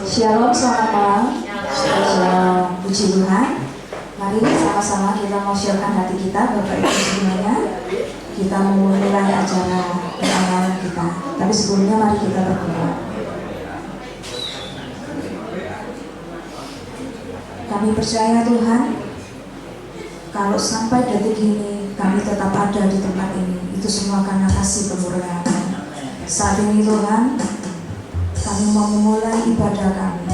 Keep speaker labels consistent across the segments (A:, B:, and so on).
A: Shalom, selamat malam. Shalom, puji Tuhan. Mari sama-sama kita mau siapkan hati kita, Bapak Ibu semuanya. Kita memulai acara perayaan kita. Tapi sebelumnya mari kita berdoa. Kami percaya Tuhan, kalau sampai detik ini kami tetap ada di tempat ini, itu semua karena kasih pemurnian. Saat ini Tuhan, kami mau memulai ibadah kami.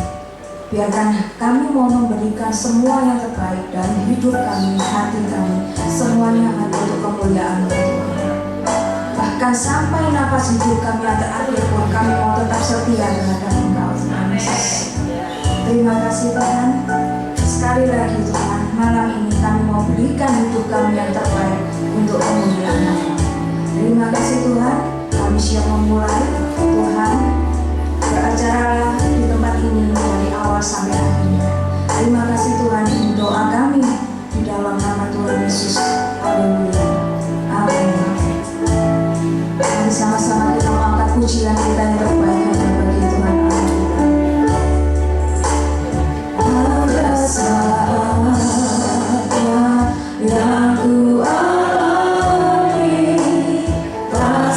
A: Biarkan kami mau memberikan semua yang terbaik dari hidup kami, hati kami, semuanya hanya untuk kemuliaan Tuhan. Bahkan sampai nafas hidup kami yang terakhir pun kami mau tetap setia terhadap Engkau, Tuhan Yesus. Terima kasih Tuhan. Sekali lagi Tuhan, malam ini kami mau berikan hidup kami yang terbaik untuk kemuliaan Nama. Terima kasih Tuhan. Kami siap memulai. Tuhan, beracara di tempat ini dari awal sampai akhir. Terima kasih Tuhan, ini doa kami di dalam nama Tuhan Yesus. Haleluya. Amin. Mari sama-sama kita mengangkat pujian kita yang terbaik hanya bagi Tuhan. Ada saatnya yang ku alami, tak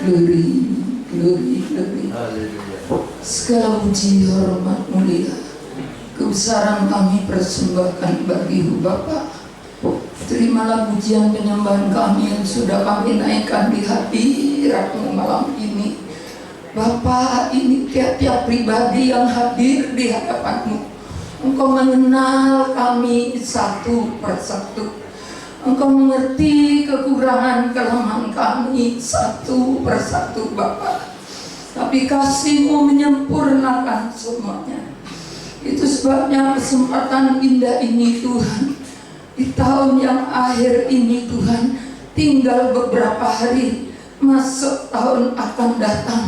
B: Glory, glory, glory. Segala puji, hormat, mulia, kebesaran kami persembahkan bagi Bapa. Terimalah pujian penyembahan kami yang sudah kami naikkan di hadirat-Mu malam ini. Bapa, ini tiap-tiap pribadi yang hadir di hadapan-Mu. Engkau mengenal kami satu persatu. Engkau mengerti kekurangan kelemahan kami satu persatu, Bapa. Tapi kasih-Mu menyempurnakan semuanya. Itu sebabnya kesempatan indah ini, Tuhan. Di tahun yang akhir ini, Tuhan, tinggal beberapa hari masuk tahun akan datang.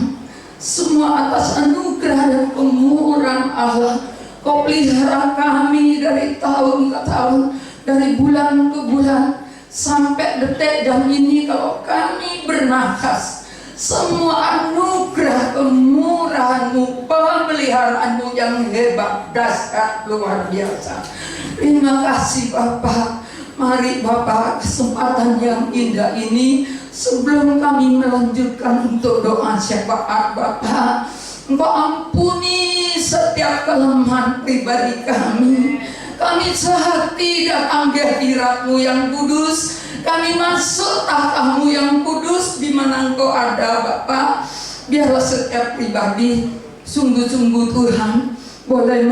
B: Semua atas anugerah dan kemurahan Allah, Kau pelihara kami dari tahun ke tahun, dari bulan ke bulan, sampai detik jam ini. Kalau kami bernafas, semua anugerah kemurahan-Mu, pemeliharaan-Mu yang hebat, dahsyat, luar biasa. Terima kasih Bapa. Mari Bapa, kesempatan yang indah ini, sebelum kami melanjutkan untuk doa syafaat Bapa, Engkau ampuni setiap kelemahan pribadi kami. Kami sehati datang di hadirat-Mu yang kudus. Kami masuk tahta-Mu yang kudus di mana Engkau ada Bapa. Biarlah setiap pribadi sungguh-sungguh Tuhan boleh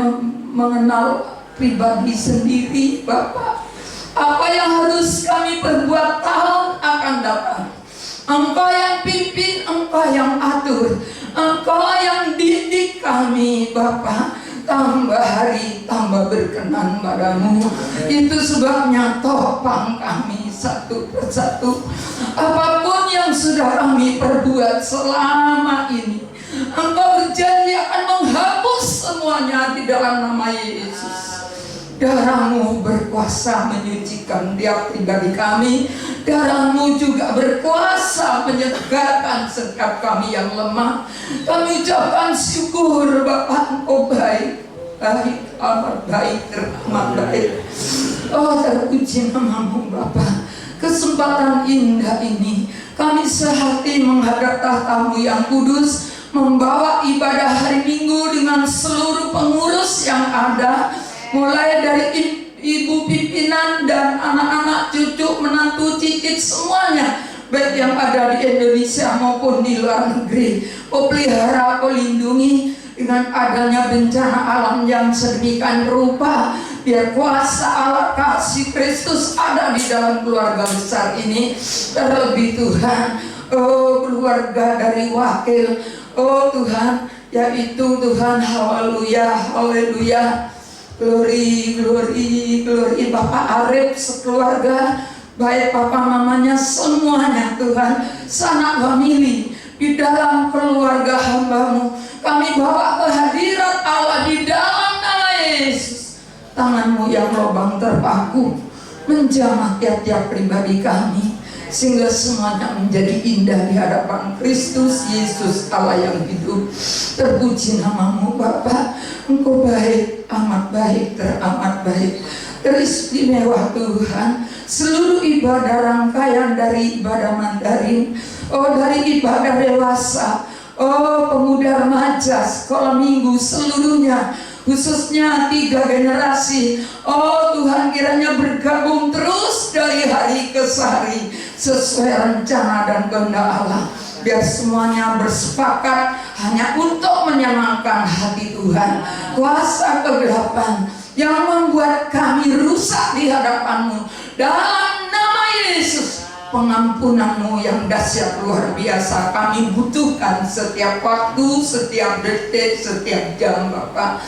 B: mengenal pribadi sendiri Bapa. Apa yang harus kami perbuat tahun akan datang, Engkau yang pimpin, Engkau yang atur, Engkau yang didik kami Bapa. Tambah hari tambah berkenan padamu. Itu sebabnya topang kami satu persatu. Apapun yang sudah kami perbuat selama ini, Engkau berjanji akan menghapus semuanya di dalam nama Yesus. Darah-Mu berkuasa menyucikan tiap pribadi kami. Darah-Mu juga berkuasa menyegarkan setiap kami yang lemah. Kami ucapkan syukur Bapa, Engkau baik, baik, amat baik, teramat baik. Oh, terpuji nama-Mu Bapa. Kesempatan indah ini kami sehati menghadap tahta-Mu yang kudus, membawa ibadah hari Minggu dengan seluruh pengurus yang ada, mulai dari ibu pimpinan dan anak-anak, cucu, menantu, cicit, semuanya, baik yang ada di Indonesia maupun di luar negeri. Kau pelihara, Kau lindungi dengan adanya bencana alam yang sedemikian rupa. Biar kuasa Allah, kasih Kristus ada di dalam keluarga besar ini. Terlebih Tuhan, oh keluarga dari wakil, oh Tuhan, yaitu Tuhan, haleluya, haleluya. Glory, glory, glory. Bapak Arif sekeluarga, baik papa mamanya, semuanya Tuhan, sanak famili di dalam keluarga hamba-Mu, kami bawa kehadirat Allah di dalam nama Yesus. Tangan-Mu yang lubang terpaku menjamah tiap-tiap pribadi kami, sehingga semuanya menjadi indah di hadapan Kristus Yesus Allah yang hidup. Terpuji nama-Mu Bapa. Engkau baik, amat baik, teramat baik, teristimewa Tuhan. Seluruh ibadah rangkaian dari ibadah Mandarin, oh dari ibadah dewasa, oh pemuda remaja, sekolah minggu, seluruhnya, khususnya 3 generasi. Oh Tuhan, kiranya bergabung terus dari hari ke hari sesuai rencana dan kehendak Allah. Biar semuanya bersepakat hanya untuk menyenangkan hati Tuhan. Kuasa kegelapan yang membuat kami rusak di hadapan-Mu, dalam nama Yesus, pengampunan-Mu yang dahsyat luar biasa kami butuhkan setiap waktu, setiap detik, setiap jam Bapak.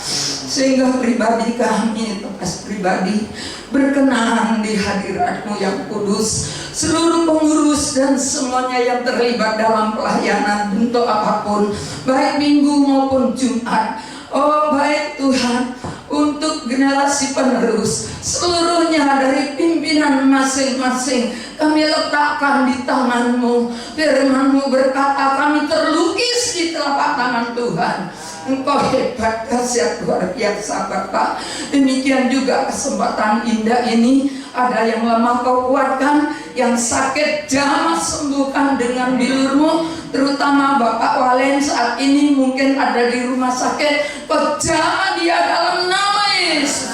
B: Sehingga pribadi kami, lepas pribadi, berkenan di hadirat-Mu yang kudus. Seluruh pengurus dan semuanya yang terlibat dalam pelayanan bentuk apapun, baik Minggu maupun Jumat. Oh baik Tuhan, untuk generasi penerus, seluruhnya dari pimpinan masing-masing, kami letakkan di tangan-Mu. Firman-Mu berkata kami terlukis di telapak tangan Tuhan. Engkau hebat, dahsyat, luar biasa Bapak. Demikian juga kesempatan indah ini, ada yang lemah Kau kuatkan, yang sakit jamah sembuhkan dengan bilur-Mu. Terutama Bapak Walen saat ini mungkin ada di rumah sakit, Kau jamah dia dalam nama Yesus.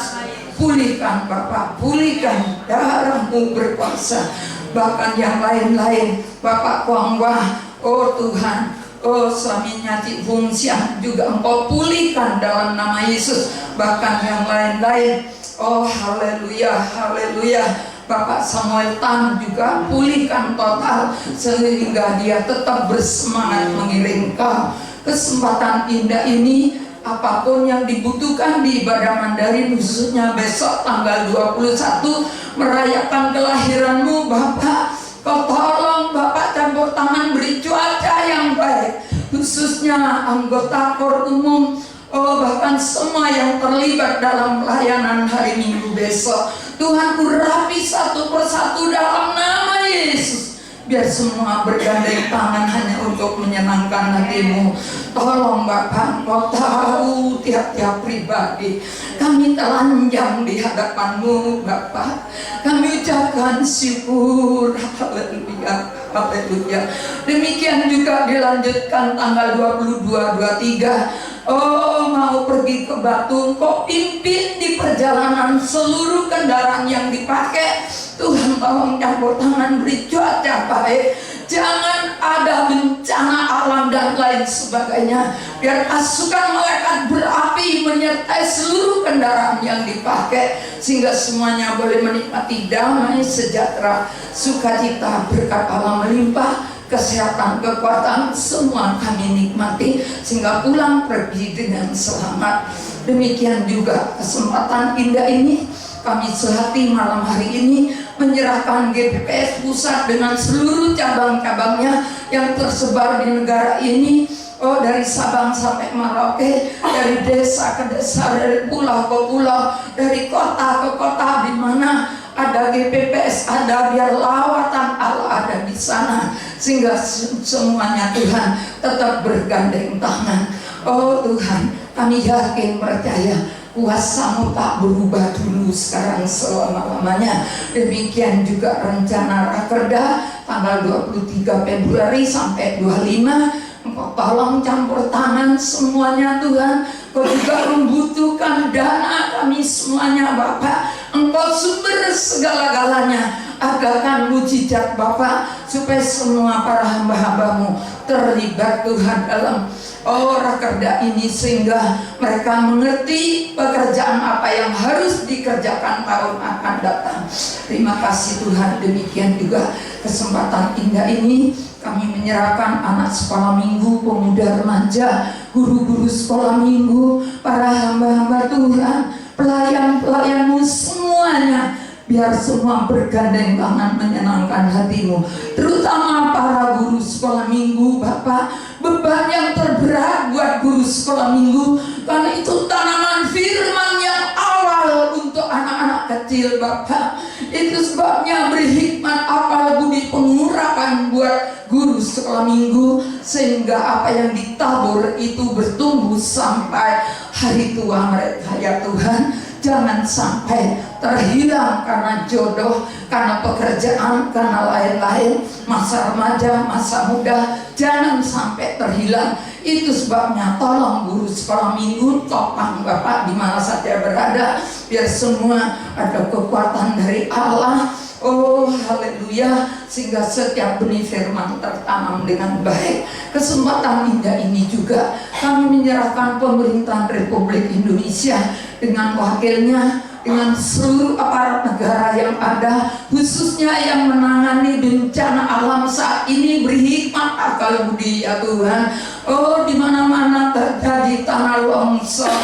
B: Pulihkan Bapak, pulihkan, darah-Mu berkuasa. Bahkan yang lain-lain, Bapak Kuangwah, oh Tuhan, oh suaminya Cik Bung Siang juga Engkau pulihkan dalam nama Yesus. Bahkan yang lain-lain, oh haleluya, haleluya. Bapak Samuel Tan juga pulihkan total, sehingga dia tetap bersemangat mengiring Kau. Kesempatan indah ini, apapun yang dibutuhkan di ibadah Mandarin, khususnya besok tanggal 21 merayakan kelahiran-Mu Bapak, Kau tolong Bapak campur tangan, beri cuaca yang baik, khususnya anggota KOR umum, oh bahkan semua yang terlibat dalam pelayanan hari Minggu besok. Tuhan urapi satu persatu dalam nama Yesus, biar semua bergandeng tangan hanya untuk menyenangkan hati-Mu. Tolong Bapak, Kau tahu tiap-tiap pribadi kami telanjang di hadapan-Mu Bapak. Kami ucapkan syukur, haleluya, haleluya. Demikian juga dilanjutkan tanggal 22-23. Oh mau pergi ke Batu, Kau pimpin di perjalanan seluruh kendaraan yang dipakai. Tuhan tolong campur tangan, beri cuaca baik, jangan ada bencana alam dan lain sebagainya. Biar pasukan malaikat berapi menyertai seluruh kendaraan yang dipakai, sehingga semuanya boleh menikmati damai, sejahtera, sukacita, berkat Allah melimpah, kesehatan, kekuatan, semua kami nikmati, sehingga pulang pergi dengan selamat. Demikian juga kesempatan indah ini, kami sehati malam hari ini menyerahkan GPPS pusat dengan seluruh cabang-cabangnya yang tersebar di negara ini. Oh, dari Sabang sampai Merauke, dari desa ke desa, dari pulau ke pulau, dari kota ke kota, di mana ada GPPS, ada, biar lawatan Allah ada di sana, sehingga semuanya Tuhan tetap bergandeng tangan. Oh Tuhan, kami yakin, percaya kuasa-Mu tak berubah dulu, sekarang, selama-lamanya. Demikian juga rencana Rakerda tanggal 23 Februari sampai 25. Engkau tolong campur tangan semuanya Tuhan. Kau juga membutuhkan dana kami semuanya Bapak. Engkau sumber segala-galanya. Adakan mujizat Bapak, supaya semua para hamba-hamba-Mu terlibat Tuhan dalam Rakerda ini, sehingga mereka mengerti pekerjaan apa yang harus dikerjakan tahun akan datang. Terima kasih Tuhan. Demikian juga kesempatan indah ini kami menyerahkan anak sekolah minggu, pemuda remaja, guru-guru sekolah minggu, para hamba-hamba Tuhan, pelayan-pelayan-Mu semuanya, biar semua bergandeng tangan menyenangkan hati-Mu. Terutama para guru sekolah minggu Bapak, beban yang terberat buat guru sekolah minggu, karena itu tanaman firman yang awal untuk anak-anak kecil Bapak. Itu sebabnya beri hikmat, akal, budi, pengurapan buat guru sekolah minggu, sehingga apa yang ditabur itu bertumbuh sampai hari tua mereka ya Tuhan. Jangan sampai terhilang karena jodoh, karena pekerjaan, karena lain-lain, masa remaja, masa muda, jangan sampai terhilang. Itu sebabnya tolong guru sekolah minggu, topang Bapak di mana saja berada, biar semua ada kekuatan dari Allah. Oh haleluya, sehingga setiap benih firman tertanam dengan baik. Kesempatan indah ini juga kami menyerahkan pemerintahan Republik Indonesia dengan wakilnya, dengan seluruh aparat negara yang ada, khususnya yang menangani bencana alam saat ini. Beri hikmat, akal, budi ya Tuhan. Oh di mana-mana terjadi tanah longsor,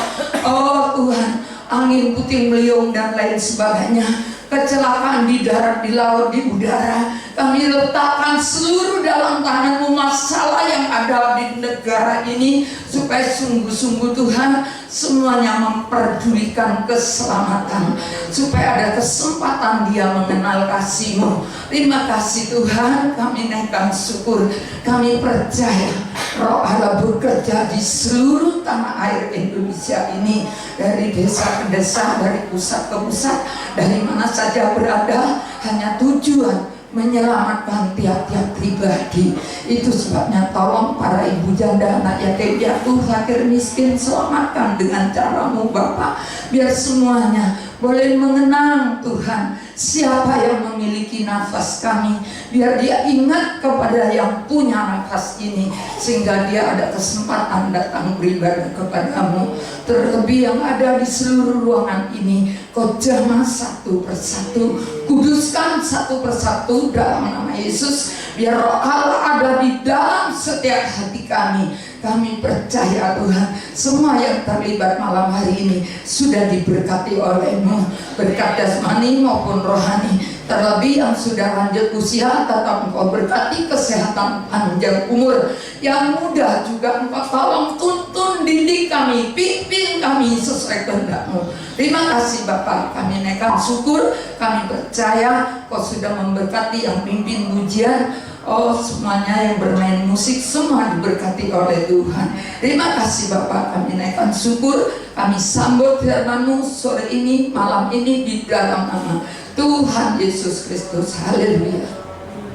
B: oh Tuhan, angin puting beliung dan lain sebagainya, kecelakaan di darat, di laut, di udara, kami letakkan seluruh dalam tangan-Mu masalah yang ada di negara ini, supaya supaya sungguh-sungguh Tuhan semuanya memperdulikan keselamatan, supaya ada kesempatan dia mengenal kasih-Mu. Terima kasih Tuhan, kami naikkan syukur, kami percaya Roh Allah bekerja di seluruh tanah air Indonesia ini, dari desa ke desa, dari pusat ke pusat, dari mana saja berada, hanya tujuan menyelamatkan tiap-tiap pribadi. Itu sebabnya tolong para ibu janda, anak yatim piatu, fakir miskin, selamatkan dengan cara-Mu Bapa, biar semuanya boleh mengenang Tuhan siapa yang memiliki nafas kami, biar dia ingat kepada yang punya nafas ini, sehingga dia ada kesempatan datang beribadah kepada-Mu. Terlebih yang ada di seluruh ruangan ini, Kau jamah satu persatu, kuduskan satu persatu dalam nama Yesus, biar Roh Allah ada di dalam setiap hati kami. Kami percaya Tuhan, semua yang terlibat malam hari ini sudah diberkati oleh-Mu, berkat jasmani maupun rohani. Terlebih yang sudah lanjut usia, tetap Engkau berkati kesehatan panjang umur. Yang muda juga Engkau tolong, tuntun, didik kami, pimpin kami sesuai kehendak-Mu. Terima kasih Bapak, kami naikkan syukur, kami percaya Kau sudah memberkati yang pimpin pujian. Oh, semuanya yang bermain musik semua diberkati oleh Tuhan. Terima kasih Bapak, kami naikkan syukur, kami sambut firman-Mu sore ini, malam ini di dalam nama Tuhan Yesus Kristus. Haleluya.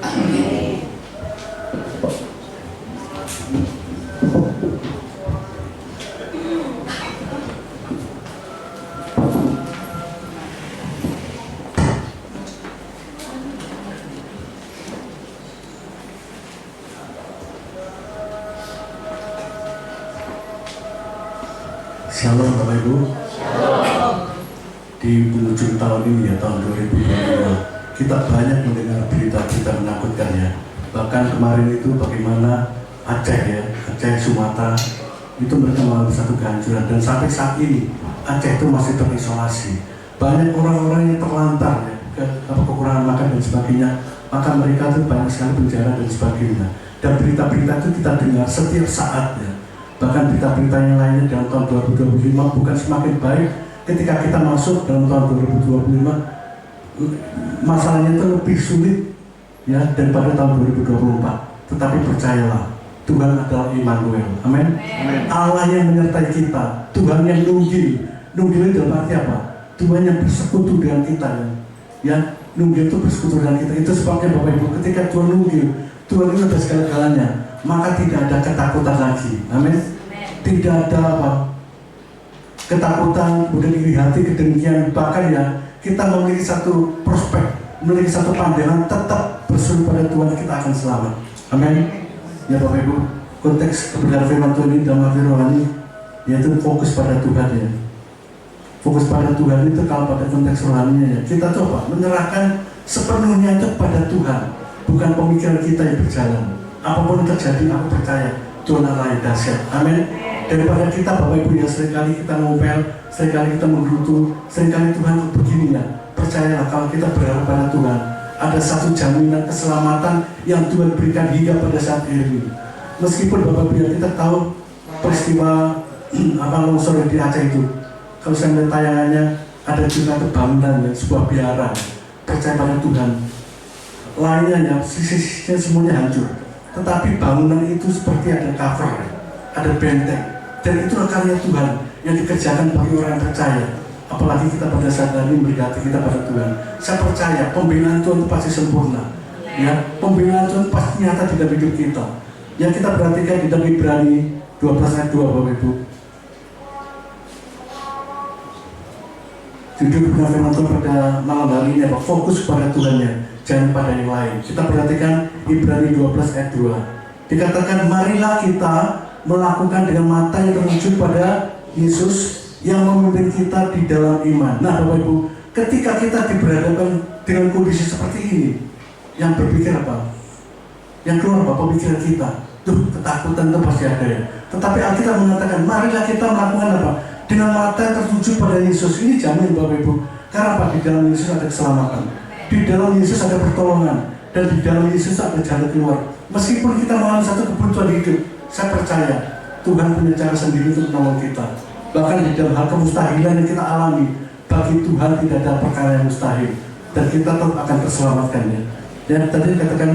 B: Amin.
C: Shalom Bapak Ibu. Di penghujung tahun ini ya, tahun 2025, kita banyak mendengar berita-berita menakutkan ya. Bahkan kemarin itu bagaimana Aceh ya, Aceh, Sumatera, itu mereka mengalami satu kehancuran. Dan sampai saat ini Aceh itu masih terisolasi. Banyak orang-orang yang terlantar ya, kekurangan makan dan sebagainya. Maka mereka itu banyak sekali penjara dan sebagainya. Dan berita-berita itu kita dengar setiap saat ya. Bahkan berita-berita yang lainnya dalam tahun 2025 bukan semakin baik. Ketika kita masuk dalam tahun 2025, masalahnya itu lebih sulit ya daripada tahun 2024. Tetapi percayalah, Tuhan adalah Immanuel. Amin. Allah yang menyertai kita, Tuhan yang nunggil. Nunggil itu dalam arti apa? Tuhan yang bersekutu dengan kita ya. Nunggil itu bersekutu dengan kita. Itu sebabnya Bapak Ibu, ketika Tuhan nunggil, Tuhan itu ada segala-galanya, maka tidak ada ketakutan lagi. Amin. Tidak ada apa? Ketakutan, kemudian iri hati, kedengkian. Bahkan ya, kita memiliki satu prospek, memiliki satu pandangan, tetap berseru pada Tuhan, kita akan selamat. Amin. Ya Bapak Ibu, konteks kebenaran firman Tuhan ini dalam arti rohani, yaitu fokus pada Tuhan ya. Fokus pada Tuhan itu kalau pada konteks rohaninya ya, kita coba menyerahkan sepenuhnya itu pada Tuhan, bukan pemikiran kita yang berjalan. Apapun yang terjadi, aku percaya Tuhan Allah yang dahsyat. Amin. Daripada kita Bapak Ibu ya, seringkali kita ngomel, seringkali kita menggerutu, seringkali Tuhan begini ya. Percayalah, kalau kita berharap pada Tuhan, ada satu jaminan keselamatan yang Tuhan berikan hingga pada saat ini. Meskipun Bapak Ibu ya, kita tahu peristiwa longsor di Aceh itu. Kalau saya melihat tayangannya, ada juga bangunan ya, sebuah biara. Percaya pada Tuhan. Lainnya ya, sisi-sisinya semuanya hancur. Tetapi bangunan itu seperti ada cover, ada benteng. Dan itulah karya Tuhan yang dikerjakan bagi orang yang percaya. Apalagi kita pada saat ini memberi hati kita pada Tuhan. Saya percaya pembelaan Tuhan itu pasti sempurna. Ya, pembelaan Tuhan pasti nyata di dalam hidup kita. Yang kita perhatikan di dalam Ibrani 12 ayat 2 Bapak Ibu. Judul firman Tuhan pada malam hari ini adalah fokus pada Tuhannya, jangan pada yang lain. Kita perhatikan Ibrani 12 ayat 2. Dikatakan, marilah kita melakukan dengan mata yang tertuju pada Yesus yang memimpin kita di dalam iman. Nah Bapak Ibu, ketika kita diberhadapkan dengan kondisi seperti ini, yang berpikir apa? Yang keluar apa? Pemikiran kita. Tuh, ketakutan itu pasti ada ya. Tetapi Alkitab mengatakan, marilah kita melakukan apa? Dengan mata yang tertuju pada Yesus. Ini jamin Bapak Ibu. Karena apa? Di dalam Yesus ada keselamatan. Di dalam Yesus ada pertolongan. Dan di dalam Yesus ada jalan keluar. Meskipun kita mengalami satu kebuntuan hidup, saya percaya Tuhan punya cara sendiri untuk menolong kita. Bahkan di dalam hal kemustahilan yang kita alami, bagi Tuhan tidak ada perkara yang mustahil, dan kita tetap akan terselamatkan ya. Dan tadi katakan,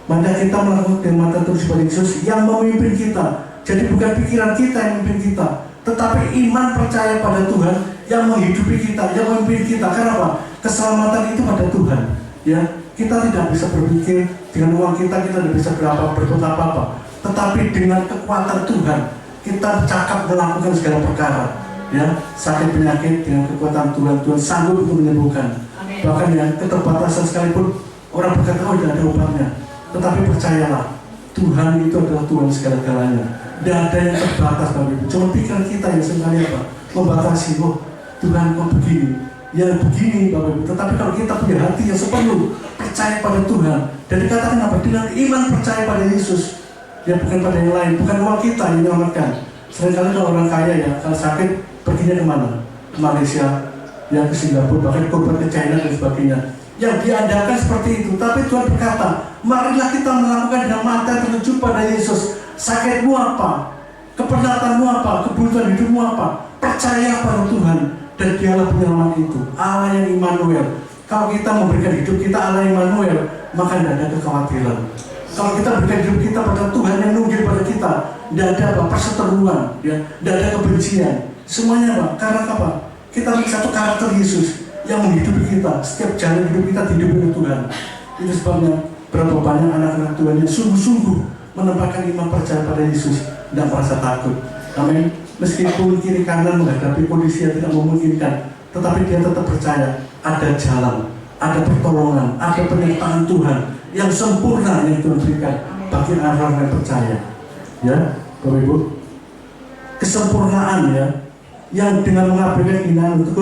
C: maka kita melakukan firman terus pada Yesus yang memimpin kita. Jadi bukan pikiran kita yang memimpin kita, tetapi iman percaya pada Tuhan yang menghidupi kita, yang memimpin kita. Karena apa? Keselamatan itu pada Tuhan. Ya, kita tidak bisa berpikir dengan uang kita tidak bisa berbuat apa-apa. Tetapi dengan kekuatan Tuhan, kita cakap melakukan segala perkara. Ya, sakit penyakit dengan kekuatan Tuhan, Tuhan sanggup untuk menyembuhkan. Bahkan yang keterbatasan sekalipun orang berkata, oh tidak ada obatnya. Tetapi percayalah, Tuhan itu adalah Tuhan segala-galanya. Tidak ada yang terbatas Bapak Ibu. Cuma pikiran kita yang seringkali apa? Membatasi, oh Tuhan kok begini, ya begini Bapak Ibu. Tetapi kalau kita punya hati yang sepenuh percaya pada Tuhan, dan dikatakan apa? Dengan iman percaya pada Yesus, ya bukan pada yang lain, bukan uang kita yang menyelamatkan. Seringkali kalau orang kaya ya, kalau sakit perginya kemana? Ke Malaysia, ya ke Singapura, bahkan ke China dan sebagainya. Yang diandalkan seperti itu. Tapi Tuhan berkata, marilah kita melakukan dengan mata tertuju pada Yesus. Sakitmu apa? Kepenatan apa? Kebutuhan hidupmu apa? Percaya pada Tuhan, dan Dialah penyelamat itu, Allah yang Immanuel. Kalau kita memberikan hidup kita Allah Immanuel, maka tidak ada kekhawatiran. Kalau kita berikan hidup kita pada Tuhan yang nunggil pada kita, tidak ada apa? Perseteruan, ya, tidak ada kebencian. Semuanya apa? Karena apa? Kita memiliki satu karakter Yesus yang menghidupi kita. Setiap jalan hidup kita dihidupi oleh Tuhan. Itu sebabnya berapa banyak anak-anak Tuhan yang sungguh-sungguh menempatkan iman percaya pada Yesus, tidak merasa takut. Amin. Meskipun kiri kanan menghadapi kondisi yang tidak memungkinkan, tetapi dia tetap percaya ada jalan, ada pertolongan, ada penyertaan Tuhan yang sempurna yang Tuhan berikan bagi orang-orang yang percaya. Ya, Bapak Ibu, kesempurnaan ya, yang dengan mengabaikan keinginan untuk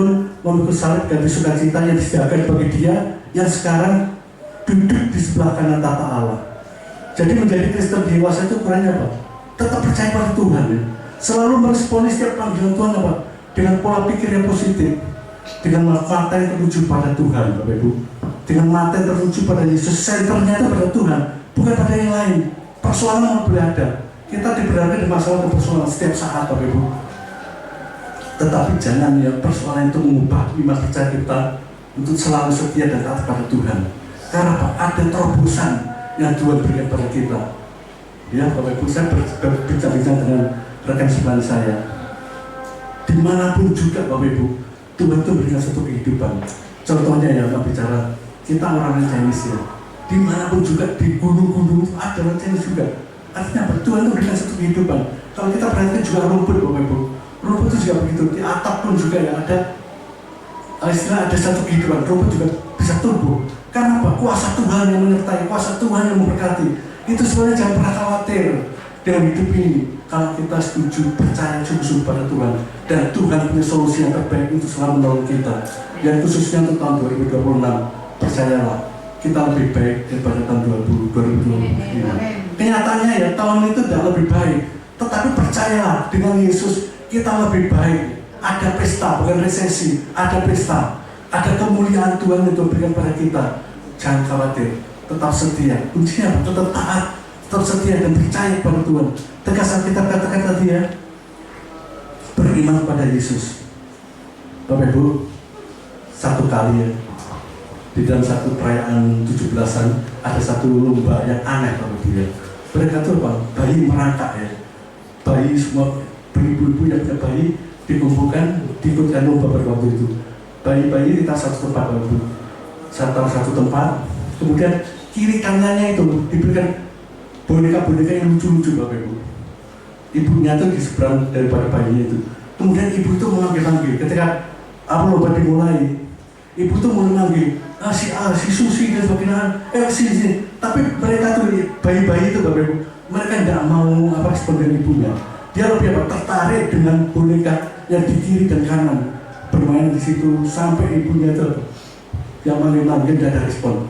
C: memikul salib ganti sukacita yang disediakan bagi dia yang sekarang duduk di sebelah kanan tata Allah. Jadi menjadi Kristen dewasa itu ukurannya apa? Tetap percaya pada Tuhan ya. Selalu meresponi setiap panggilan Tuhan apa? Dengan pola pikir yang positif, dengan mata yang tertuju pada Tuhan, Bapak Ibu. Dengan mata yang tertuju pada Yesus, senternya itu pada Tuhan, bukan pada yang lain. Persoalan boleh ada. Kita diberadakan di masalah dan persoalan setiap saat, Bapak Ibu. Tetapi jangan ya persoalan itu mengubah iman percaya kita untuk selalu setia dan taat pada Tuhan. Karena apa? Ada terobosan yang Tuhan berikan pada kita. Ya, Bapak Ibu, saya berbincang-bincang dengan rekan sebelah saya. Dimanapun juga Bapak Ibu, Tuhan itu berikan satu kehidupan. Contohnya ya, Pak bicara, kita orang Chinese ya. Dimanapun juga, di gunung-gunung ada orang Chinese juga. Artinya apa? Tuhan itu berikan satu kehidupan. Kalau kita perhatikan juga rumput Bapak Ibu, rumput itu juga begitu. Di atap pun juga ya ada istilah ada satu kehidupan. Rumput juga bisa tumbuh. Karena apa? Kuasa Tuhan yang menyertai, kuasa Tuhan yang memberkati. Itu sebenarnya jangan pernah khawatir dengan hidup ini. Kalau kita setuju, percaya sungguh-sungguh pada Tuhan, dan Tuhan punya solusi yang terbaik untuk selalu menolong kita. Dan khususnya untuk tahun 2026, percayalah, kita lebih baik daripada tahun 2025. Kenyataannya ya, tahun itu tidak lebih baik. Tetapi percayalah, dengan Yesus, kita lebih baik. Ada pesta, bukan resesi. Ada pesta. Ada kemuliaan Tuhan yang diberikan pada kita. Jangan khawatir, tetap setia. Kuncinya tetap taat, tetap setia dan percaya pada Tuhan. Tegasan kita katakan tadi ya, beriman pada Yesus. Bapak Ibu, satu kali ya, di dalam satu perayaan 17-an ada satu lomba yang aneh Bapak Ibu ya. Mereka itu apa? Bayi merangkak ya. Bayi semua, ibu-ibu yang punya bayi dikumpulkan, diikutkan lomba pada waktu itu. Bayi-bayi kita satu tempat Bapak Ibu, satu tempat. Kemudian kiri kanannya itu diberikan boneka-boneka yang lucu-lucu Bapak Ibu. Ibunya itu di seberang daripada bayinya itu. Kemudian ibu itu memanggil-manggil. Ketika lomba dimulai, ibu itu mulai manggil, si A, si Susi dan sebagainya, si. Tapi mereka tuh bayi-bayi itu Bapak Ibu, mereka tidak mau respon dengan ibunya. Dia lebih tertarik dengan boneka yang di kiri dan kanan, bermain di situ sampai ibunya itu yang manggil-manggil tidak ada respon.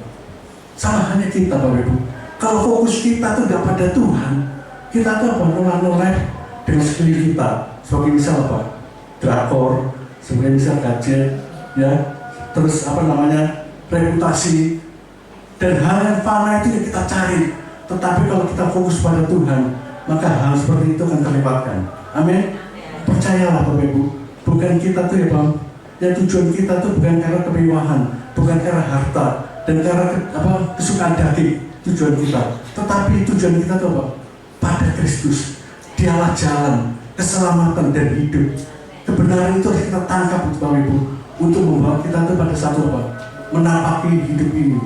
C: Sama halnya kita Bapak Ibu. Kalau fokus kita itu tidak pada Tuhan, kita tuh apa? Noleh dengan sekeliling kita. Sebagai misal apa? Drakor, sebagai misal gadget, ya. Terus reputasi dan hal yang fana itu yang kita cari. Tetapi kalau kita fokus pada Tuhan, maka hal seperti itu akan terlewatkan. Amin. Percayalah Bapak Ibu, bukan kita tuh ya Bang, ya tujuan kita tuh bukan karena kemewahan, bukan karena harta dan karena kesukaan daging tujuan kita, tetapi tujuan kita tuh apa? Pada Kristus. Dialah jalan, keselamatan dan hidup. Kebenaran itu harus kita tangkap Bapak Ibu untuk membawa kita tuh pada satu apa? Menapaki hidup ini.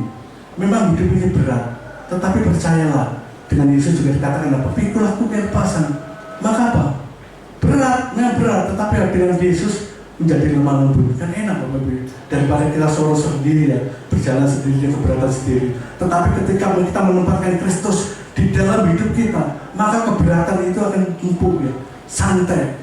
C: Memang hidup ini berat, tetapi percayalah, dengan Yesus juga dikatakan apa? Pikul aku kelepasan. Maka apa? Berat, tetapi dengan Yesus menjadi lemah lembut. Kan enak Bapak Ibu, daripada kita solo sendiri ya, berjalan sendiri, keberatan sendiri. Tetapi ketika kita menempatkan Kristus di dalam hidup kita, maka keberatan itu akan empuk ya, santai.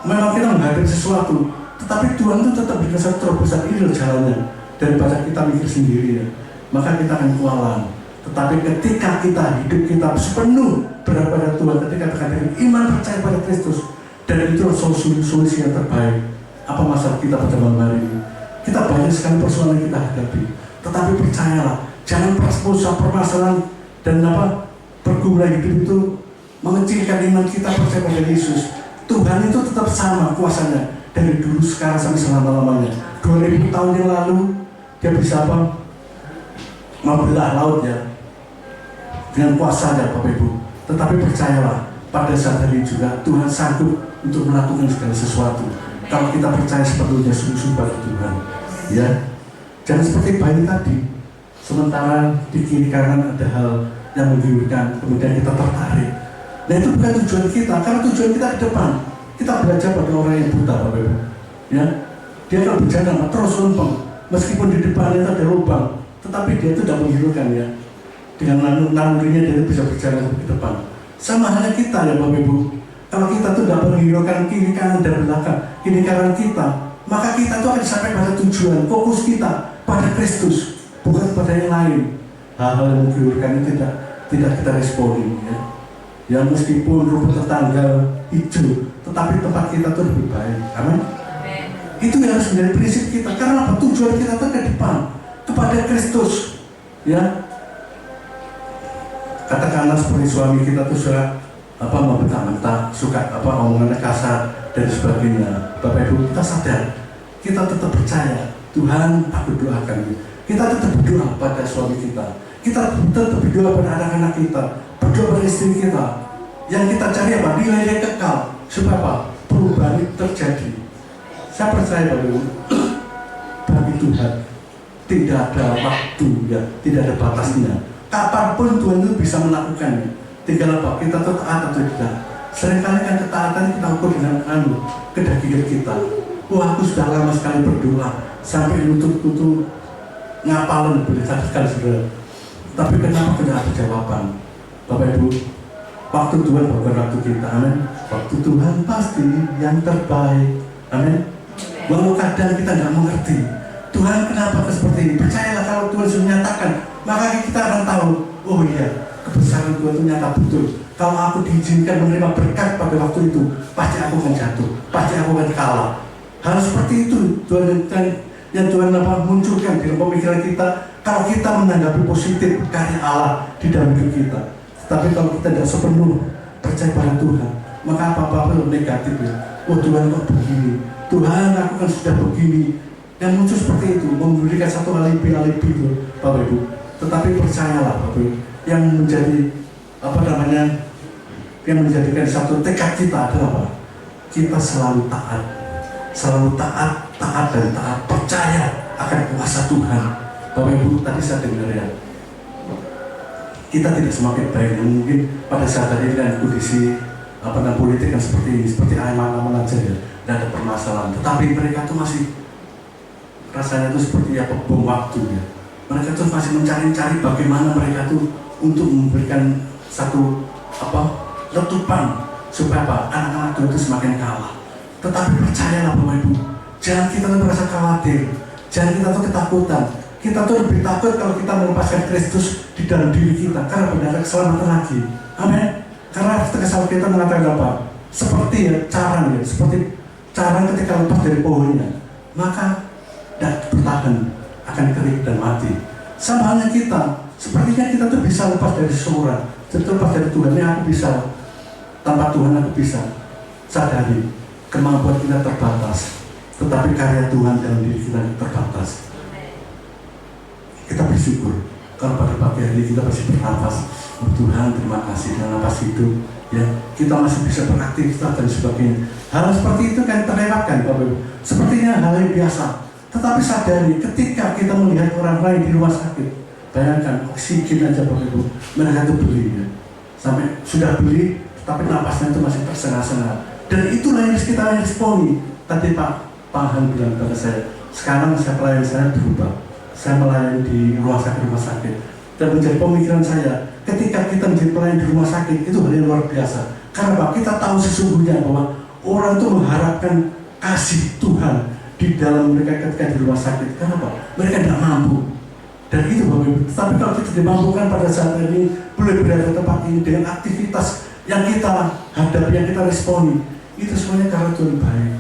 C: Memang kita menghadapi sesuatu, tetapi Tuhan itu tetap berikan satu terobosan, ini loh jalannya, daripada kita mikir sendiri ya, maka kita akan kewalahan. Tetapi ketika kita hidup kita sepenuh berada pada Tuhan, ketika kita dengan iman percaya pada Kristus, dan itu solusi yang terbaik. Apa masalah kita pada malam hari ini? Kita banyak sekali persoalan yang kita hadapi, tetapi percayalah, jangan permasalahan dan pergumulan hidup itu mengecilkan iman kita percaya pada Yesus. Tuhan itu tetap sama kuasanya dari dulu, sekarang sampai selama-lamanya. 2000 tahun yang lalu dia bisa membelah laut ya dengan kuasanya Bapak Ibu. Tetapi percayalah, pada saat hari juga Tuhan sanggup untuk melakukan segala sesuatu kalau kita percaya sepenuhnya sungguh-sungguh pada Tuhan. Ya, jangan seperti bayi tadi, sementara di kiri kanan ada hal yang menggiurkan, kemudian kita tertarik. Nah itu bukan tujuan kita, karena tujuan kita di depan. Kita belajar pada orang yang buta Bapak Ibu. Ya, dia kalau berjalan terus lempeng, meskipun di depannya ada lubang, tetapi dia itu tidak menggiurkan ya. Dengan nalurinya dia bisa berjalan ke depan. Sama halnya kita ya Bapak Ibu. Kalau kita tuh tidak menghiraukan kiri kanan dan belakang, kiri kanan kita, maka kita tuh akan sampai pada tujuan. Fokus kita pada Kristus, bukan pada yang lain. Hal-hal yang menggiurkan itu tidak kita responi ya. Ya meskipun rumput tetangga hijau, tetapi tempat kita tuh lebih baik. Amin. Itu yang harus menjadi prinsip kita. Karena apa? Tujuan kita tuh ke depan, kepada Kristus. Ya. Katakanlah seperti suami kita tuh suka membentak-bentak, suka omongannya kasar dan sebagainya. Bapak Ibu, kita sadar, kita tetap percaya Tuhan, aku doakan. Kita tetap berdoa pada suami kita, kita tetap berdoa pada anak-anak kita, berdoa pada istri kita. Yang kita cari apa? Nilai yang kekal, supaya apa? Perubahan itu terjadi. Saya percaya Bapak Ibu, bagi Tuhan tidak ada waktu ya, tidak ada batasnya. Kapanpun Tuhan itu bisa melakukannya. Tinggal apa? Kita taat atau tidak. Seringkali kan ketaatan kita ukur dengan kedagingan kita. Wah, aku sudah lama sekali berdoa sampai lutut-lutut ngapalan boleh katakan saudara. Tapi kenapa tidak ada jawaban? Bapak Ibu, waktu Tuhan bukan waktu kita. Amin. Waktu Tuhan pasti yang terbaik. Amin. Walau kadang kita tidak mengerti Tuhan kenapa seperti ini. Percayalah, kalau Tuhan sudah menyatakan, maka kita akan tahu, oh iya, kebesaran Tuhan itu nyata betul. Kalau aku diizinkan menerima berkat pada waktu itu, pasti aku akan jatuh, pasti aku akan kalah. Hal seperti itu Tuhan yang Tuhan munculkan dalam pemikiran kita. Kalau kita menanggapi positif karya Allah di dalam hidup kita, tapi kalau kita tidak sepenuh percaya pada Tuhan, maka apa-apa negatif ya. Oh Tuhan kok begini, Tuhan aku kan sudah begini. Yang muncul seperti itu, memberikan satu alibi itu, Bapak Ibu. Tetapi percayalah Bapak Ibu, yang menjadi yang menjadikan satu tekad kita adalah apa? Kita selalu taat, taat dan taat, percaya akan kuasa Tuhan. Bapak Ibu, tadi saya dengar ya, kita tidak semakin baik. Mungkin pada saat tadi kan kondisi politik kan seperti ini, seperti aman-aman aja ya, tidak ada permasalahan. Tetapi mereka tuh masih rasanya itu seperti bom waktu ya. Mereka tuh masih mencari-cari bagaimana mereka tuh untuk memberikan satu letupan supaya anak-anak Tuhan itu semakin kalah. Tetapi percayalah Bapak Ibu, jangan kita tuh merasa khawatir, jangan kita tuh ketakutan. Kita tuh lebih takut kalau kita melepaskan Kristus di dalam diri kita, karena benar keselamatan lagi. Amin. Karena kesal kita mengatakan apa? Seperti carang seperti carang ketika lepas dari pohonnya, maka tidak bertahan, akan kering dan mati. Sama halnya kita, sepertinya kita tuh bisa lepas dari seseorang, lepas dari Tuhan. Ini aku bisa tanpa Tuhan aku bisa sadari kemampuan kita terbatas, tetapi karya Tuhan dalam diri kita terbatas. Kita bersyukur kalau pada pagi hari kita masih bernafas. Oh Tuhan, terima kasih dengan nafas hidup, ya kita masih bisa beraktivitas dan sebagainya. Hal seperti itu kan terlewatkan, Bapak Ibu. Sepertinya hal yang biasa, tetapi sadari ketika kita melihat orang lain di rumah sakit, bayangkan oksigen aja Bapak Ibu, mereka itu beli, ya. Sampai sudah beli, tapi napasnya itu masih tersengal-sengal. Dan itulah yang harus kita responi. Tadi Pak Han bilang pada saya, sekarang saya pelayan saya berubah. Saya melayani di rumah sakit. Dan menjadi pemikiran saya, ketika kita menjadi pelayan di rumah sakit, itu hal yang luar biasa. Karena Pak, kita tahu sesungguhnya bahwa orang itu mengharapkan kasih Tuhan di dalam mereka ketika di rumah sakit. Karena Pak, mereka tidak mampu. Dan itu Bapak Ibu. Tapi kalau kita dimampukan pada saat ini, boleh berada di tempat ini dengan aktivitas yang kita hadapi, yang kita responi, itu semuanya karena Tuhan baik.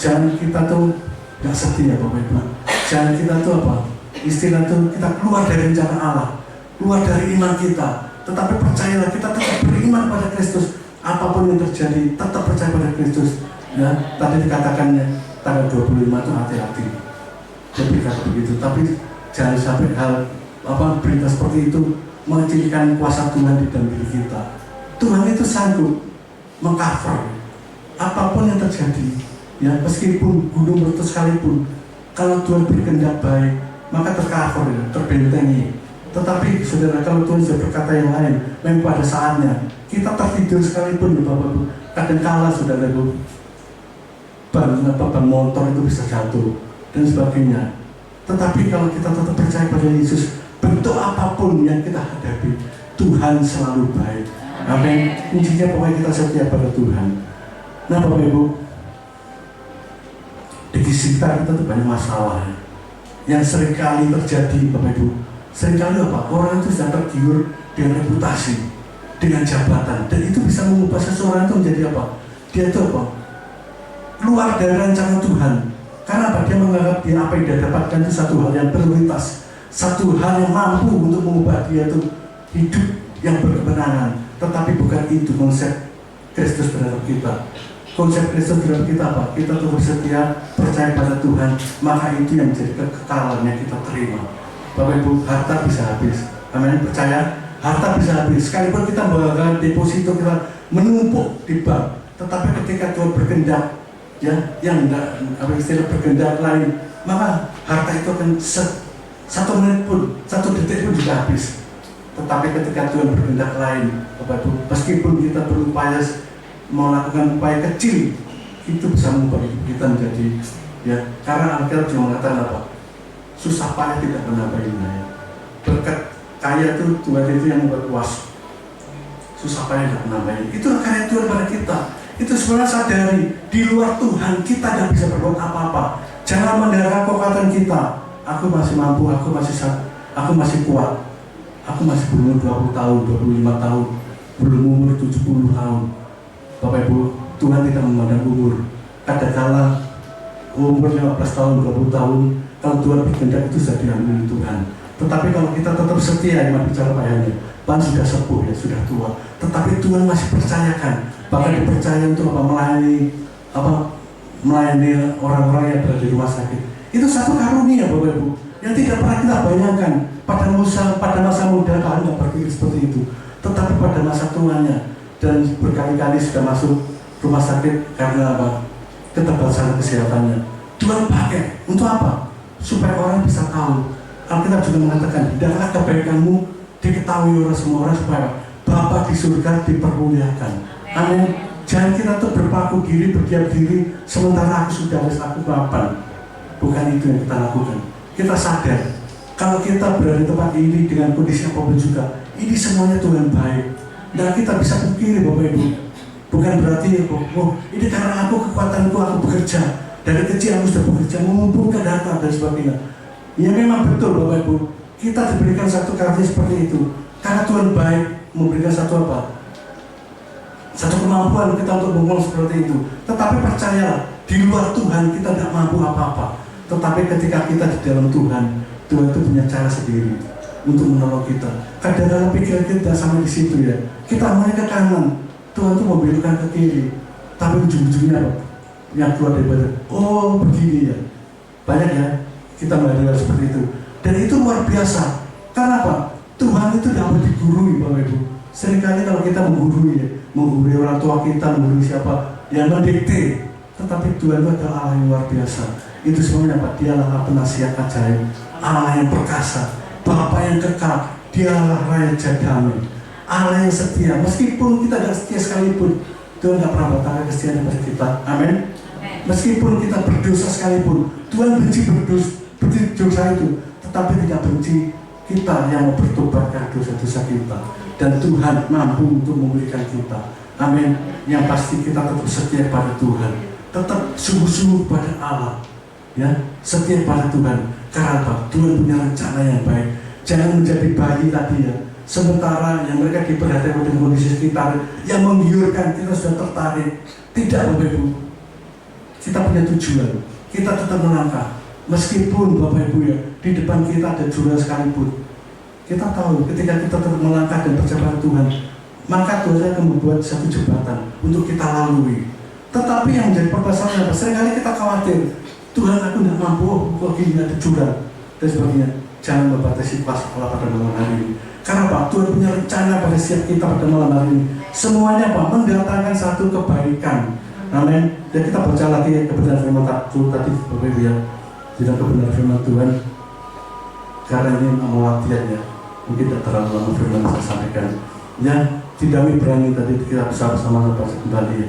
C: Jangan kita tuh gak setia Bapak Ibu. Jangan kita tuh apa? Istilah tuh kita keluar dari rencana Allah, keluar dari iman kita. Tetapi percayalah, kita tetap beriman pada Kristus. Apapun yang terjadi, tetap percaya pada Kristus. Ya, tadi dikatakannya tanggal 25 itu hati-hati. Jadi kata begitu. Tapi jangan sampai hal berita seperti itu mengecilkan kuasa Tuhan di dalam diri kita. Tuhan itu sanggup mengcover apapun yang terjadi, ya meskipun gunung meletus sekalipun, kalau Tuhan berkehendak baik, maka tercover, ya, terbentengi. Tetapi saudara, kalau Tuhan sudah berkata yang lain, memang pada saatnya kita tertidur sekalipun, ya Bapak Ibu, kadangkala saudara Ibu, ban motor itu bisa jatuh dan sebagainya. Tetapi kalau kita tetap percaya pada Yesus, bentuk apapun yang kita hadapi, Tuhan selalu baik. Amin. Kuncinya pokoknya kita setia pada Tuhan. Nah Bapak Ibu, di sekitar kita tuh banyak masalah yang seringkali terjadi Bapak Ibu. Seringkali apa? Orang itu sudah tergiur dengan reputasi, dengan jabatan, dan itu bisa mengubah seseorang itu menjadi apa? Dia itu apa? Keluar dari rencana Tuhan. Karena apa? Dia menganggap dia apa yang dia dapatkan itu satu hal yang prioritas, satu hal yang mampu untuk mengubah dia itu hidup yang berkemenangan. Tetapi bukan itu konsep Kristus terhadap kita. Konsep Kristus terhadap kita apa? Kita terus setia, percaya pada Tuhan, maka itu yang menjadi kekekalan yang kita terima. Bapak Ibu, harta bisa habis. Amin, percaya? Harta bisa habis. Sekalipun kita membawa deposito kita menumpuk di bank, tetapi ketika Tuhan berkehendak, ya, yang tidak istilah berkehendak lain, maka harta itu akan satu menit pun, satu detik pun juga habis. Tetapi ketika Tuhan berkehendak lain, Bapak Ibu, meskipun kita berupaya melakukan upaya kecil, itu bisa mengubah hidup kita menjadi, ya, karena Alkitab juga mengatakan apa? Susah payah tidak pernah bernilai. Berkat kaya itu Tuhan itu yang membuat puas. Susah payah tidak pernah bernilai. Itulah karya Tuhan pada kita. Itu sebenarnya sadari, di luar Tuhan kita tidak bisa berbuat apa-apa. Jangan mendengar kekuatan kita. Aku masih mampu, aku masih kuat. Aku masih berumur 20 tahun, 25 tahun, belum umur 70 tahun. Bapak Ibu, Tuhan tidak memandang umur. Kadang-kala umur 15 tahun, 20 tahun, kalau Tuhan berkehendak itu sudah diambil Tuhan. Tetapi kalau kita tetap setia, yang bicara Pak Yani, Pan sudah sepuh, ya sudah tua. Tetapi Tuhan masih percayakan, bahkan dipercaya untuk melayani orang-orang yang berada di rumah sakit. Itu satu karunia Bapak Ibu, yang tidak pernah kita bayangkan. Pada masa muda kalian tidak berpikir seperti itu, tetapi pada masa tuanya dan berkali-kali sudah masuk rumah sakit karena apa? Keterbatasan kesehatannya. Tuhan pakai untuk apa? Supaya orang bisa tahu. Alkitab juga mengatakan, hendaklah kebaikanmu diketahui oleh semua orang supaya Bapa di surga dipermuliakan. Amin. Jangan kita tuh berpaku diri, berdiam diri sementara aku sudah aku mapan. Bukan itu yang kita lakukan. Kita sadar kalau kita berada di tempat ini dengan kondisi apapun juga, ini semuanya Tuhan baik. Dan kita bisa pikir Bapak Ibu, bukan berarti ini karena kekuatanku aku bekerja. Dari kecil aku sudah bekerja, mengumpulkan data dan sebagainya. Ya memang betul Bapak Ibu, kita diberikan satu karunia seperti itu. Karena Tuhan baik, memberikan satu kemampuan kita untuk ngomong seperti itu. Tetapi percayalah, di luar Tuhan kita tidak mampu apa-apa. Tetapi ketika kita di dalam Tuhan, Tuhan itu punya cara sendiri untuk menolong kita. Kadang-kadang pikiran kita sampai di situ, ya. Kita mulai ke kanan, Tuhan tuh membelokkan ke kiri, tapi ujung-ujungnya apa? Yang keluar daripada, oh begini ya. Banyak ya, kita melihat seperti itu. Dan itu luar biasa. Karena apa? Tuhan itu dapat digurui, Bapak Ibu. Seringkali kalau kita menggurui orang tua kita, menggurui siapa, yang mendikte. Tetapi Tuhan itu adalah Allah yang luar biasa. Itu semuanya Pak, Dia adalah penasihat ajaib, Allah yang perkasa, Bapa yang kekal, Dia adalah Raja damai, Allah yang setia. Meskipun kita tidak setia sekalipun, Tuhan tidak pernah bertanya kesetiaan kepada kita. Amin. Meskipun kita berdosa sekalipun, Tuhan benci dosa itu, tetapi tidak benci kita yang mau bertobat dari dosa-dosa kita. Dan Tuhan mampu untuk memberikan kita. Amin. Yang pasti kita tetap setia pada Tuhan, tetap sungguh-sungguh pada Allah. Ya, setia pada Tuhan. Karena apa? Tuhan punya rencana yang baik. Jangan menjadi bayi tadi ya. Sementara yang mereka diperhatikan dengan kondisi sekitar yang menggiurkan, kita sudah tertarik. Tidak, Bapak Ibu. Kita punya tujuan. Kita tetap melangkah. Meskipun Bapak Ibu ya, di depan kita ada jurang sekalipun. Kita tahu ketika kita tetap melangkah dan percaya pada Tuhan, maka Tuhan akan membuat satu jembatan untuk kita lalui. Tetapi yang menjadi permasalahan apa? Seringkali kita khawatir, Tuhan aku tidak mampu, kok gini ada jurang dan sebagainya. Jangan membatasi kuasa Allah pada malam hari ini. Karena apa? Tuhan punya rencana pada setiap kita pada malam hari ini. Semuanya apa? Mendatangkan satu kebaikan. Amin. Dan kita baca lagi kebenaran firman tadi, Bapak Ibu ya. Tidak kebenaran firman Tuhan. Karena ini mau latihan ya. Mungkin tidak terlalu lama firman saya sampaikan. Yang tidak berani tadi kita bisa bersama baca kembali ya.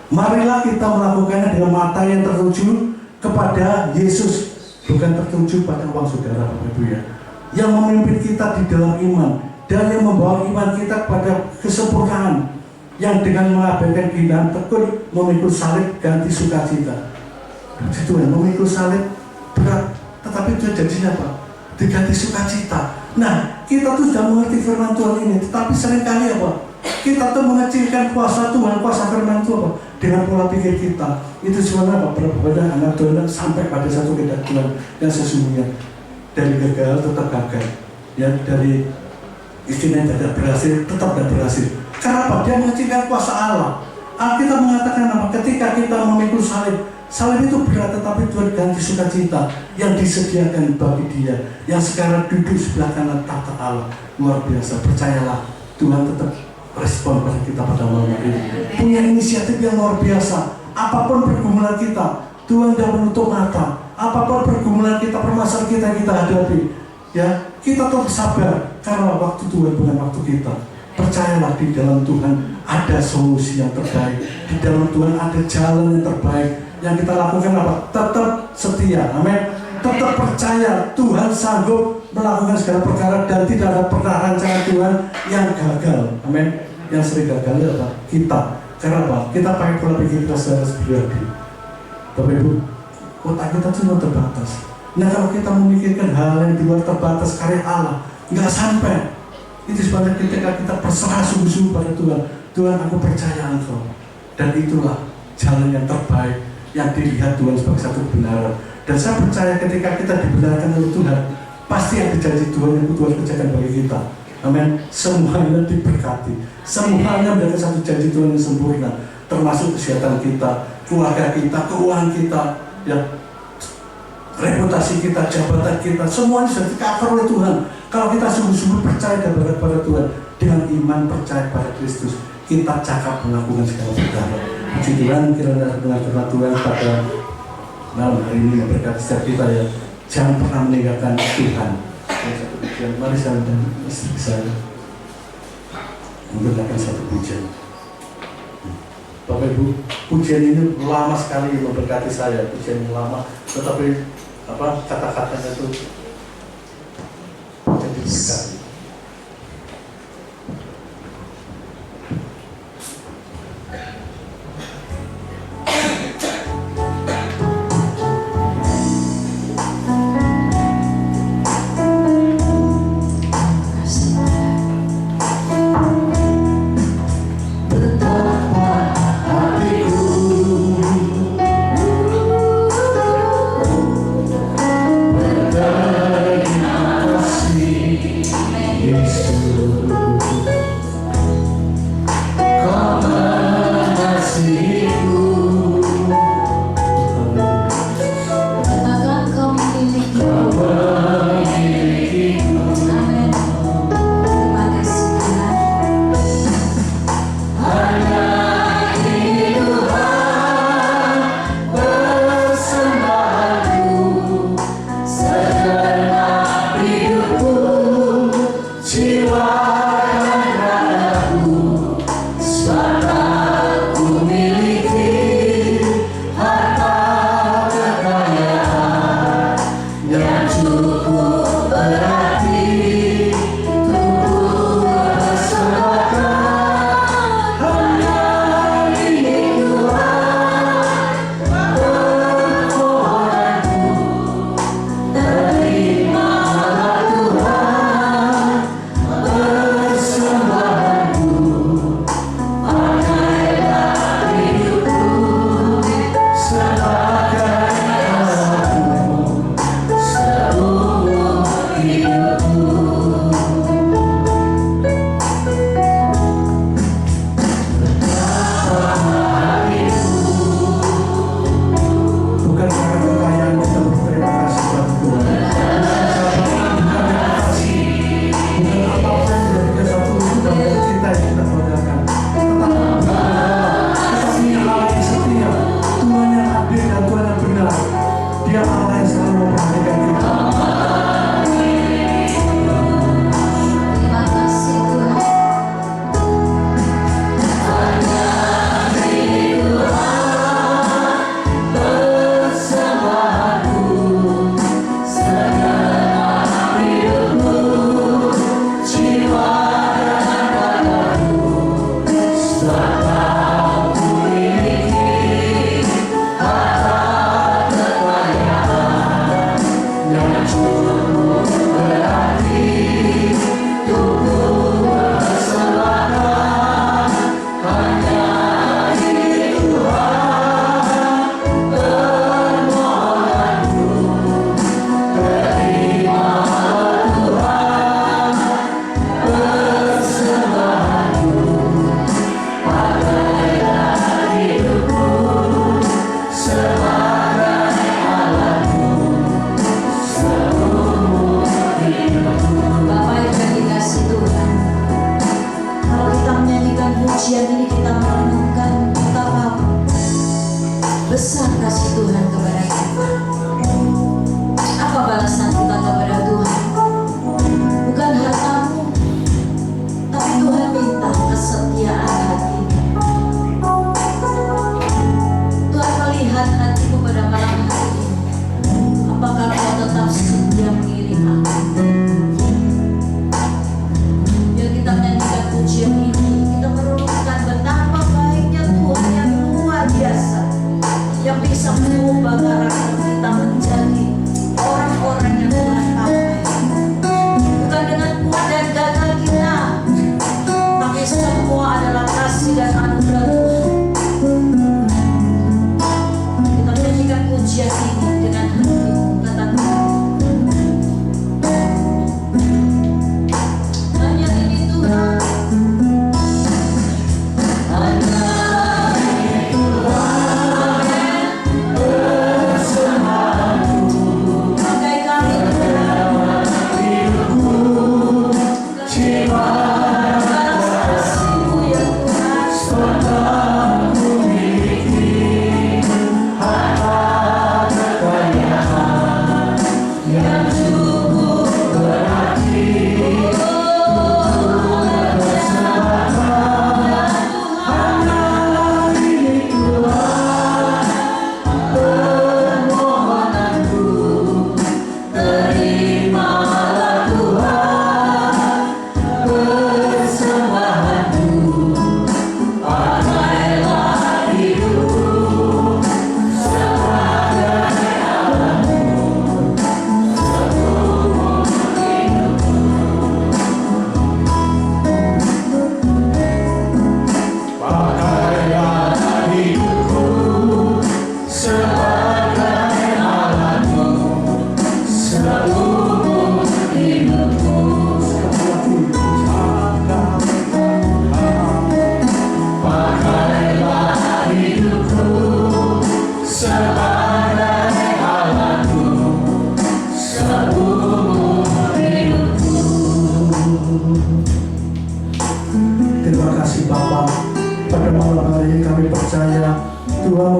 C: Marilah kita melakukannya dengan mata yang tertuju kepada Yesus, bukan tertuju pada uang saudara, Bapak Ibu ya. Yang memimpin kita di dalam iman dan yang membawa iman kita kepada kesempurnaan, yang dengan mengabaikan keindahan tekun memikul salib ganti sukacita. Itu ya, memikul salib berat, tetapi itu janjinya apa? Diganti sukacita. Nah, kita tuh sudah mengerti firman Tuhan ini, tetapi seringkali apa? Kita tuh mengecilkan kuasa Tuhan, kuasa firman Tuhan apa? Dengan pola pikir kita. Itu sebenarnya apa? Berbeda anak Tuhan sampai pada satu kedatangan yang sesungguhnya. Dari gagal tetap gagal. Ya, dari istilahnya tidak berhasil tetap tidak berhasil. Karena apa? Dia mengecilkan kuasa Allah. Alkitab mengatakan apa? Ketika kita memikul salib, salib itu berat, tetapi Tuhan ganti sukacita yang disediakan bagi Dia, yang sekarang duduk sebelah kanan tahta Allah. Luar biasa. Percayalah, Tuhan tetap respon pada kita pada malam hari ini. Punya inisiatif yang luar biasa. Apapun pergumulan kita, Tuhan tidak menutup mata. Apapun pergumulan kita, permasalahan kita hadapi, ya kita tetap sabar karena waktu Tuhan bukan waktu kita. Percayalah, di dalam Tuhan ada solusi yang terbaik. Di dalam Tuhan ada jalan yang terbaik. Yang kita lakukan apa? Tetap setia. Amin. Tetap percaya Tuhan sanggup melakukan segala perkara dan tidak ada pernah rancangan Tuhan yang gagal. Amin. Yang sering gagal adalah kita. Karena apa? Kita pakai pola pikir kita secara pribadi. Bapak Ibu, otak kita cuma terbatas. Nah, kalau kita memikirkan hal yang di luar terbatas karya Allah, nggak sampai. Itu sebabnya ketika kita berserah sungguh-sungguh pada Tuhan, Tuhan aku percaya Engkau. Dan itulah jalan yang terbaik yang dilihat Tuhan sebagai satu kebenaran. Dan saya percaya ketika kita dibenarkan oleh Tuhan, pasti ada janji Tuhan yang Tuhan kerjakan bagi kita. Amin. Semuanya diberkati. Semuanya menjadi satu janji Tuhan yang sempurna, termasuk kesehatan kita, keluarga kita, keuangan kita, ya, reputasi kita, jabatan kita, semuanya sudah di-cover oleh Tuhan. Kalau kita sungguh-sungguh percaya dan berkat pada Tuhan, dengan iman percaya pada Kristus, kita cakap melakukan segala perkara. Puji Tuhan, kiranya dengan firman Tuhan pada malam hari ini memberkati setiap kita ya. Jangan pernah meninggalkan Tuhan. Mari saya dan istri saya menggunakan satu pujian. Bapak Ibu, pujian ini lama sekali memberkati saya. Pujian yang lama, tetapi kata-katanya itu jadi berkati.
B: Betapa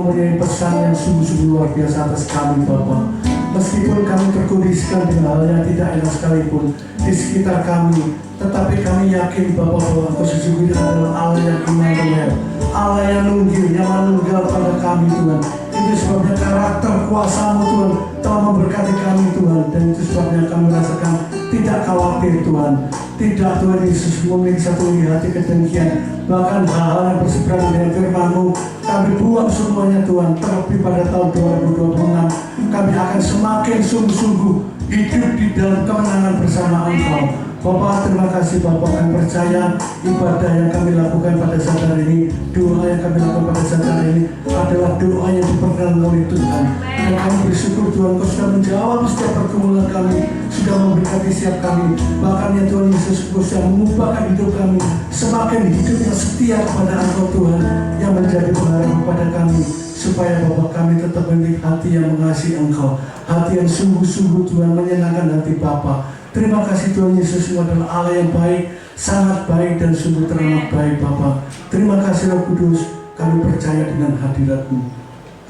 C: mempunyai pesan yang sungguh-sungguh luar biasa atas kami Bapa. Meskipun kami terkondisikan dengan hal yang tidak enak sekalipun di sekitar kami, tetapi kami yakin Bapa bahwa Engkau sesungguhnya adalah Allah yang Immanuel, Allah yang nunggil, yang menunggal pada kami Tuhan. Itu sebabnya karakter kuasa-Mu Tuhan telah memberkati kami Tuhan, dan itu sebabnya kami merasakan tidak khawatir Tuhan. Tidak Tuhan Yesus memiliki satu hati kedengkian, bahkan hal-hal yang berseberangan dengan firman-Mu kami buang semuanya Tuhan. Terlebih pada tahun 2026 kami akan semakin sungguh-sungguh hidup di dalam kemenangan bersama Engkau. Bapak, terima kasih Bapak, kami percaya ibadah yang kami lakukan pada saat hari ini, doa yang kami lakukan pada saat hari ini adalah doa yang diperkenan oleh Tuhan. Dan kami bersyukur Tuhan, Kau sudah menjawab setiap pergumulan kami, sudah memberkati setiap kami. Bahkan ya Tuhan Yesus, Kau sudah mengubahkan hidup kami semakin hidup yang setia kepada Engkau Tuhan, yang menjadi pengharapan kepada kami, supaya Bapak kami tetap memiliki hati yang mengasihi Engkau, hati yang sungguh-sungguh Tuhan, menyenangkan hati Bapa. Terima kasih Tuhan Yesus, Engkau adalah Allah yang baik, sangat baik dan sungguh teramat baik Bapa. Terima kasih Roh Kudus, kami percaya dengan hadirat-Mu.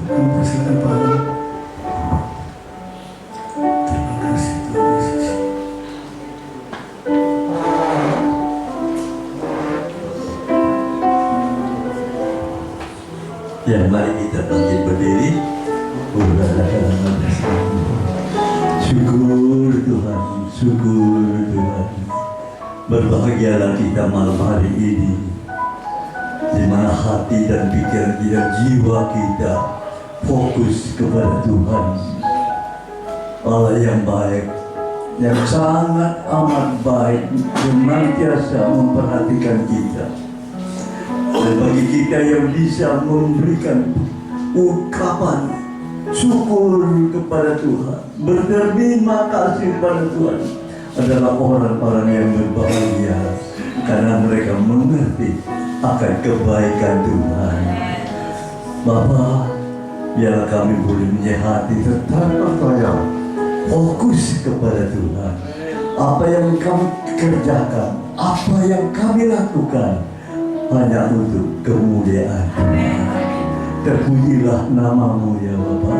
C: Kami persilakan Pak. Terima kasih Tuhan Yesus.
D: Ya, mari kita bangkit berdiri. Syukur Tuhan, syukur Tuhan. Berbahagialah kita malam hari ini, di mana hati dan pikiran kita, jiwa kita fokus kepada Tuhan, Allah yang baik, yang sangat amat baik, senantiasa memperhatikan kita. Dan bagi kita yang bisa memberikan ungkapan syukur kepada Tuhan, berterima kasih kepada Tuhan, adalah orang-orang yang berbahagia, karena mereka mengerti akan kebaikan Tuhan. Bapa, biarlah kami boleh menyehati tetap percaya, fokus kepada Tuhan. Apa yang kami kerjakan, apa yang kami lakukan, hanya untuk kemuliaan Tuhan. Terpujilah nama-Mu ya Bapa.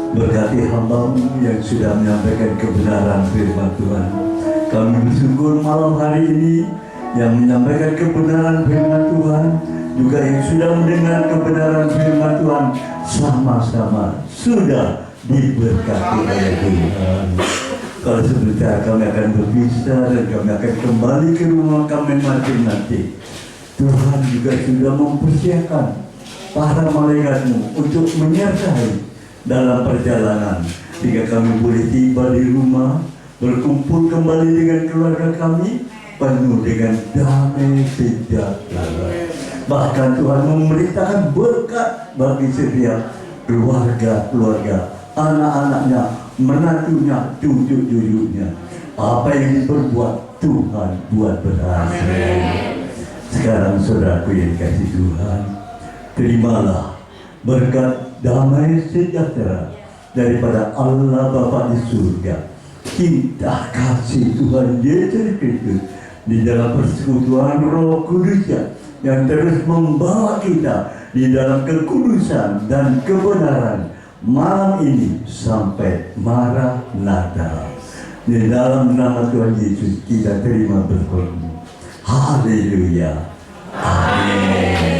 D: Berkati hamba-Mu yang sudah menyampaikan kebenaran firman Tuhan. Kami bersyukur malam hari ini yang menyampaikan kebenaran firman Tuhan, juga yang sudah mendengar kebenaran firman Tuhan, sama-sama sudah diberkati oleh Tuhan. Kalau sebentar kami akan berpisah dan kami akan kembali ke rumah kami masing nanti. Tuhan juga sudah mempersiapkan para malaikat-Mu untuk menyertai dalam perjalanan, sehingga kami boleh tiba di rumah, berkumpul kembali dengan keluarga kami, penuh dengan damai sejahtera. Bahkan Tuhan memerintahkan berkat bagi setiap keluarga-keluarga, anak-anaknya, menantunya, cucu-cucunya. Apa yang diperbuat Tuhan buat berhasil. Sekarang saudaraku yang dikasihi Tuhan, terimalah berkat damai sejahtera daripada Allah Bapa di surga, cinta kasih Tuhan Yesus Kristus di dalam persekutuan Roh Kudus yang terus membawa kita di dalam kekudusan dan kebenaran malam ini sampai Maranatha. Di dalam nama Tuhan Yesus kita terima berkorban. Haleluya. Amin.